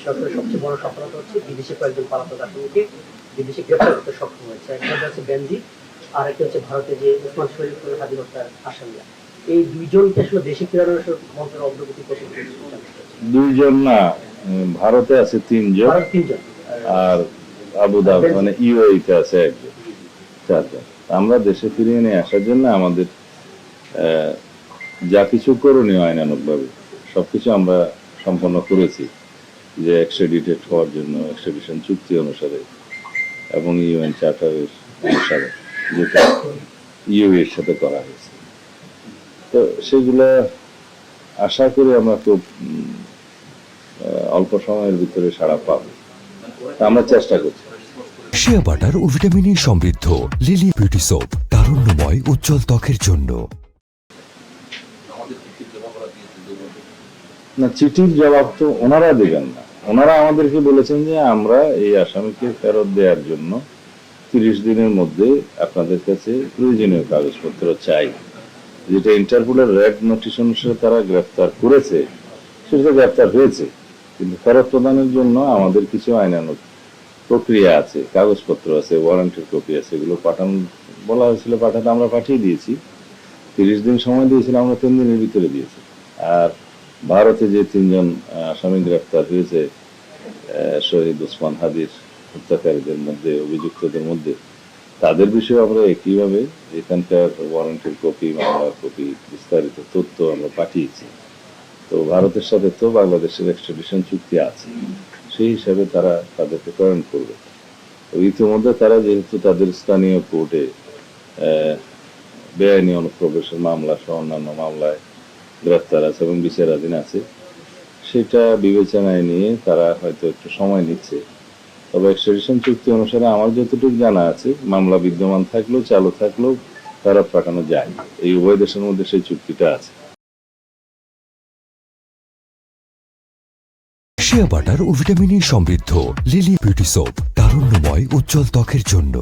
সরকারের সবচেয়ে বড় সফলতা হচ্ছে বিদেশে কয়েকজন পলাতক আসামিকে বিদেশে গ্রেপ্তার করতে সক্ষম হয়েছে। একটা হচ্ছে বেনজির, আর একটা হচ্ছে ভারতে যে ওসমান শরীফ হাদি হত্যার আসামিরা। এই দুইজনকে আসলে দেশে ফেরানোর মন্ত্রের অগ্রগতি করতে দুইজন না, ভারতে আছে তিনজন, তিনজন, আর আবুধাবি মানে ইউএই তে আছে একজন, চারজন। আমরা দেশে ফিরিয়ে নিয়ে আসার জন্য আমাদের যা কিছু করণীয় আইনানুগভাবে সবকিছু আমরা সম্পন্ন করেছি, যে এক্সট্রাডিটেড হওয়ার জন্য এক্সট্রাডিশন চুক্তি অনুসারে এবং ইউএন চার্টারের অনুসারে যেটা ইউএ এর সাথে করা হয়েছে। তো সেগুলা আশা করি আমরা খুব অল্প সময়ের ভিতরে সাড়া পাবো, আমরা চেষ্টা করছি। শিয়া বাটার ও ভিটামিন সমৃদ্ধ লিলি বিউটি সোপ, তারুণ্যময় উজ্জ্বল ত্বকের জন্য। না, চিঠির জবাব তো ওনারা দেবেন না। ওনারা আমাদেরকে বলেছেন যে আমরা এই আসামিকে ফেরত দেওয়ার জন্য 30 দিনের মধ্যে আপনাদের কাছে প্রয়োজনীয় কাগজপত্র চাই। যেটা ইন্টারপোলের রেড নোটিশ অনুসারে তারা গ্রেফতার করেছে, সেটা গ্রেফতার হয়েছে, কিন্তু ফেরত প্রদানের জন্য আমাদের কিছু আইনানুগ প্রক্রিয়া আছে, কাগজপত্র আছে, ওয়ারেন্টের কপি আছে, এগুলো পাঠানো বলা হয়েছিল, পাঠাতে আমরা পাঠিয়ে দিয়েছি। 30 দিন সময় দিয়েছিলাম, আমরা 3 দিনের ভিতরে দিয়েছি। আর ভারতে যে 3 জন আসামি গ্রেফতার হয়েছে শহীদ ওসমান হাদির হত্যাকারীদের মধ্যে, অভিযুক্তদের মধ্যে, তাদের বিষয়ে আমরা একইভাবে এখানকার ওয়ারেন্টের কপি, মামলার কপি, বিস্তারিত তথ্য আমরা পাঠিয়েছি। তো ভারতের সাথে তো বাংলাদেশের এক্সট্রাডিশন চুক্তি আছে, সেই হিসাবে তারা তাদেরকে প্রেরণ করবে। তো ইতিমধ্যে তারা যেহেতু তাদের স্থানীয় কোর্টে বেআইনি অনুপ্রবেশের মামলা সহ অন্যান্য মামলায় গ্রেফতার আছে এবং বিচারাধীন আছে, সেটা বিবেচনায় নিয়ে তারা হয়তো একটু সময় নিচ্ছে। তবে এক্সট্রাডিশন চুক্তি অনুসারে আমার যতটুকু জানা আছে, মামলা বিদ্যমান থাকলেও, চালু থাকলেও ফেরত পাঠানো যায়। এই উভয় দেশের মধ্যে সেই চুক্তিটা আছে। শিয়া বাটার ও ভিটামিন সমৃদ্ধ লিলি বিউটি সোপ, তারুণ্যময় উজ্জ্বল ত্বকের জন্য।